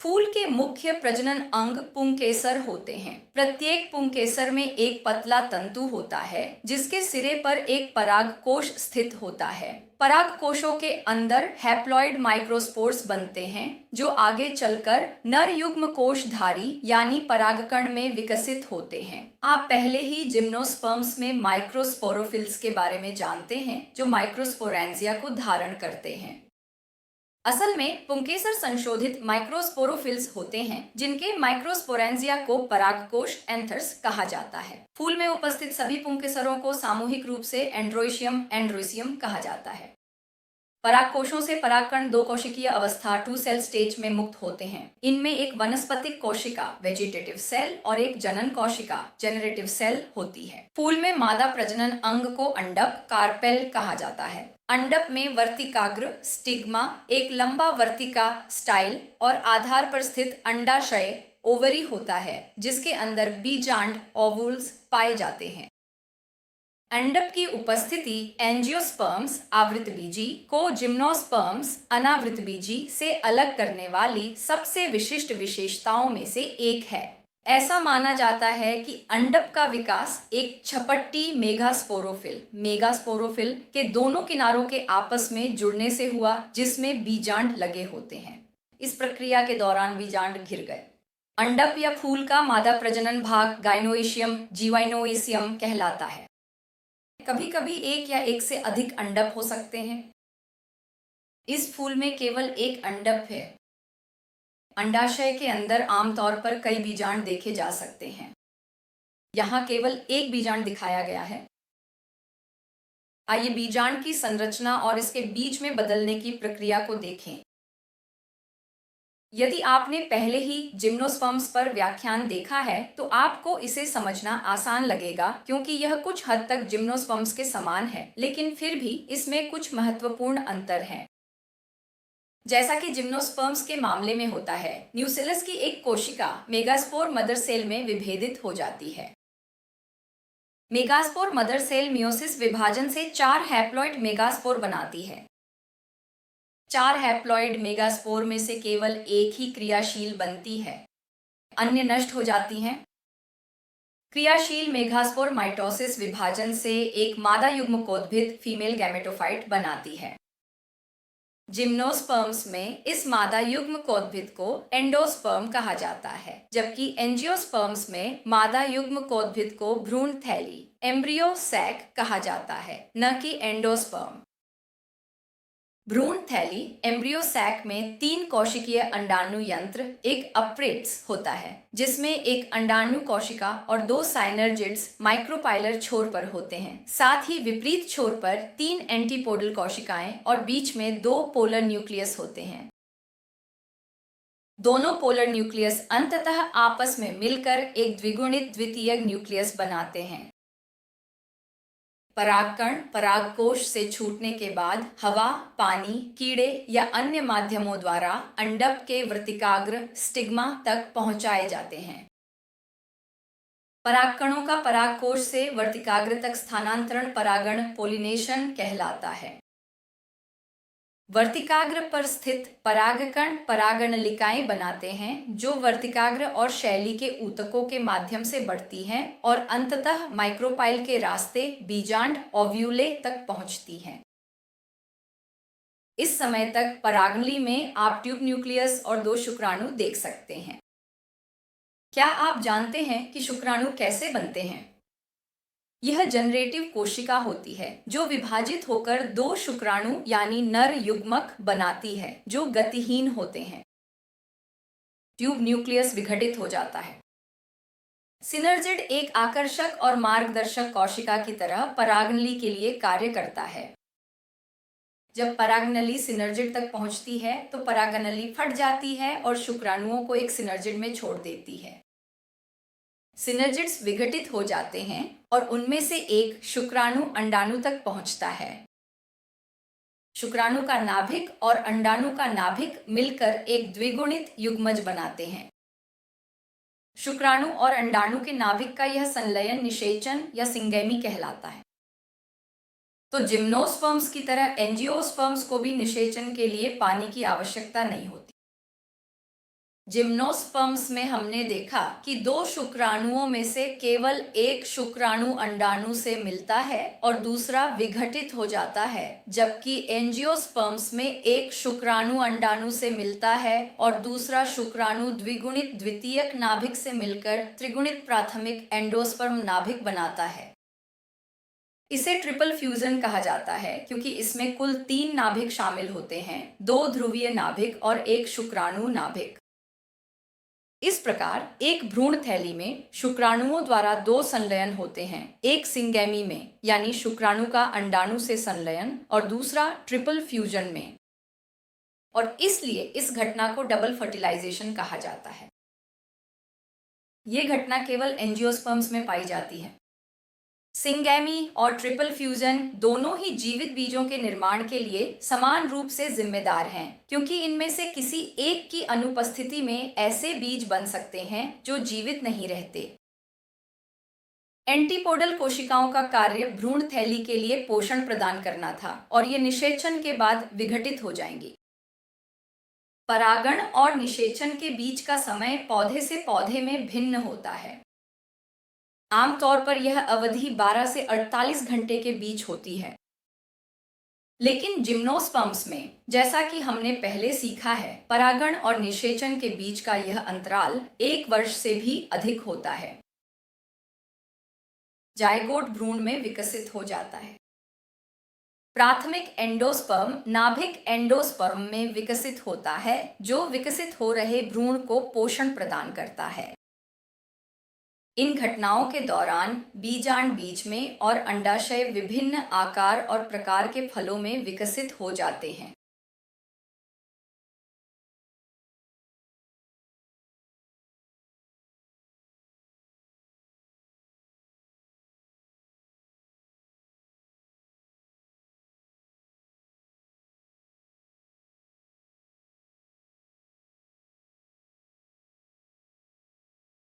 फूल के मुख्य प्रजनन अंग पुंकेसर होते हैं। प्रत्येक पुंकेसर में एक पतला तंतु होता है जिसके सिरे पर एक परागकोश स्थित होता है। परागकोशों के अंदर हैप्लॉइड माइक्रोस्पोर्स बनते हैं जो आगे चलकर नर युग्म कोशधारी यानी परागकण में विकसित होते हैं। आप पहले ही जिम्नोस्पर्म्स में माइक्रोस्पोरोफिल्स के बारे में जानते हैं जो माइक्रोस्पोरेंजिया को धारण करते हैं। असल में पुंकेसर संशोधित माइक्रोस्पोरोफिल्स होते हैं जिनके माइक्रोस्पोरेंजिया को परागकोश एंथर्स कहा जाता है। फूल में उपस्थित सभी पुंकेसरों को सामूहिक रूप से एंड्रोइशियम कहा जाता है। परागकोशों से परागकण दो कोशिकीय अवस्था 2 सेल स्टेज में मुक्त होते हैं। इनमें एक वनस्पतिक कोशिका वेजिटेटिव सेल और एक जनन कोशिका जेनरेटिव सेल होती है। फूल में मादा प्रजनन अंग को अंडक कार्पेल कहा जाता है। अंडक में वर्तिकाग्र स्टिग्मा, एक लंबा वर्तिका स्टाइल और आधार पर स्थित अंडाशय ओवरी होता है जिसके अंदर बीजांड ओवुल्स पाए जाते हैं। अंडक की उपस्थिति एंजियोस्पर्म्स आवृतबीजी को जिम्नोस्पर्म्स अनावृतबीजी से अलग करने वाली सबसे विशिष्ट विशेषताओं में से एक है। ऐसा माना जाता है कि अंडक का विकास एक छपट्टी मेगास्पोरोफिल के दोनों किनारों के आपस में जुड़ने से हुआ जिसमें बीजांड लगे होते हैं। इस प्रक्रिया के दौरान बीजांड घिर गए। अंडक या फूल का मादा प्रजनन भाग जीवाइनोइसियम कहलाता है। कभी कभी एक या एक से अधिक अंडक हो सकते हैं। इस फूल में केवल एक अंडक है। अंडाशय के अंदर आमतौर पर कई बीजांड देखे जा सकते हैं। यहाँ केवल एक बीजांड दिखाया गया है। आइए बीजांड की संरचना और इसके बीज में बदलने की प्रक्रिया को देखें। यदि आपने पहले ही जिम्नोस्पर्म्स पर व्याख्यान देखा है तो आपको इसे समझना आसान लगेगा क्योंकि यह कुछ हद तक जिम्नोस्पर्म्स के समान है, लेकिन फिर भी इसमें कुछ महत्वपूर्ण अंतर हैं। जैसा कि जिम्नोस्पर्म्स के मामले में होता है, न्यूसेलस की एक कोशिका मेगास्पोर मदर सेल में विभेदित हो जाती है। मेगास्पोर मदर सेल मियोसिस विभाजन से 4 हैप्लॉइड मेगास्पोर बनाती है। 4 हैप्लॉइड मेगास्पोर में से केवल एक ही क्रियाशील बनती है, अन्य नष्ट हो जाती हैं। क्रियाशील मेगास्पोर माइटोसिस विभाजन से एक मादा युग्मकोद्भिद फीमेल गैमेटोफाइट बनाती है। जिम्नोस्पर्म्स में इस मादा युग्मकोद्भिद को एंडोस्पर्म कहा जाता है, जबकि एंजियोस्पर्म्स में मादा युग्मकोद्भिद को भ्रूण थैली एम्ब्रियो सैक कहा जाता है, न कि एंडोस्पर्म। भ्रूण थैली एम्ब्रियो सैक में 3 कोशिकीय अंडाणु यंत्र एक अप्रेट्स होता है जिसमें एक अंडाणु कोशिका और 2 साइनर्जिड्स माइक्रोपाइलर छोर पर होते हैं। साथ ही विपरीत छोर पर 3 एंटीपोडल कोशिकाएं और बीच में 2 पोलर न्यूक्लियस होते हैं। दोनों पोलर न्यूक्लियस अंततः आपस में मिलकर एक द्विगुणित द्वितीयक न्यूक्लियस बनाते हैं। परागकण परागकोश से छूटने के बाद हवा, पानी, कीड़े या अन्य माध्यमों द्वारा अंडक के वर्तिकाग्र स्टिग्मा तक पहुंचाए जाते हैं। परागकणों का परागकोश से वर्तिकाग्र तक स्थानांतरण परागण पोलिनेशन कहलाता है। वर्तिकाग्र पर स्थित परागकण परागणलिकाएं बनाते हैं जो वर्तिकाग्र और शैली के ऊतकों के माध्यम से बढ़ती हैं और अंततः माइक्रोपाइल के रास्ते बीजांड ओव्यूले तक पहुंचती हैं। इस समय तक परागनली में आप ट्यूब न्यूक्लियस और 2 शुक्राणु देख सकते हैं। क्या आप जानते हैं कि शुक्राणु कैसे बनते हैं? यह जनरेटिव कोशिका होती है जो विभाजित होकर 2 शुक्राणु यानी नर युग्मक बनाती है जो गतिहीन होते हैं। ट्यूब न्यूक्लियस विघटित हो जाता है। सिनर्जिड एक आकर्षक और मार्गदर्शक कोशिका की तरह परागनली के लिए कार्य करता है। जब परागनली सिनर्जिड तक पहुंचती है तो परागनली फट जाती है और शुक्राणुओं को एक सिनर्जिड में छोड़ देती है। सिनर्जिड्स विघटित हो जाते हैं और उनमें से एक शुक्राणु अंडाणु तक पहुंचता है। शुक्राणु का नाभिक और अंडाणु का नाभिक मिलकर एक द्विगुणित युग्मज बनाते हैं। शुक्राणु और अंडाणु के नाभिक का यह संलयन निषेचन या सिंगैमी कहलाता है। तो जिम्नोस्पर्म्स की तरह एंजियोस्पर्म्स को भी निषेचन के लिए पानी की आवश्यकता नहीं होती। जिम्नोस्पर्म्स में हमने देखा कि दो शुक्राणुओं में से केवल एक शुक्राणु अंडाणु से मिलता है और दूसरा विघटित हो जाता है, जबकि एंजियोस्पर्म्स में एक शुक्राणु अंडाणु से मिलता है और दूसरा शुक्राणु द्विगुणित द्वितीयक नाभिक से मिलकर त्रिगुणित प्राथमिक एंडोस्पर्म नाभिक बनाता है। इसे ट्रिपल फ्यूजन कहा जाता है क्योंकि इसमें कुल 3 नाभिक शामिल होते हैं, 2 ध्रुवीय नाभिक और एक शुक्राणु नाभिक। इस प्रकार एक भ्रूण थैली में शुक्राणुओं द्वारा 2 संलयन होते हैं, एक सिंगैमी में यानी शुक्राणु का अंडाणु से संलयन और दूसरा ट्रिपल फ्यूजन में, और इसलिए इस घटना को डबल फर्टिलाइजेशन कहा जाता है। ये घटना केवल एंजियोस्पर्म्स में पाई जाती है। सिंगैमी और ट्रिपल फ्यूजन दोनों ही जीवित बीजों के निर्माण के लिए समान रूप से जिम्मेदार हैं, क्योंकि इनमें से किसी एक की अनुपस्थिति में ऐसे बीज बन सकते हैं जो जीवित नहीं रहते। एंटीपोडल कोशिकाओं का कार्य भ्रूण थैली के लिए पोषण प्रदान करना था और ये निषेचन के बाद विघटित हो जाएंगी। परागण और निषेचन के बीच का समय पौधे से पौधे में भिन्न होता है। आमतौर पर यह अवधि 12 से 48 घंटे के बीच होती है, लेकिन जिम्नोस्पर्म्स में, जैसा कि हमने पहले सीखा है, परागण और निषेचन के बीच का यह अंतराल 1 वर्ष से भी अधिक होता है। जायगोट भ्रूण में विकसित हो जाता है। प्राथमिक एंडोस्पर्म नाभिक एंडोस्पर्म में विकसित होता है, जो विकसित हो रहे भ्रूण को पोषण प्रदान करता है। इन घटनाओं के दौरान बीजांड बीज में और अंडाशय विभिन्न आकार और प्रकार के फलों में विकसित हो जाते हैं।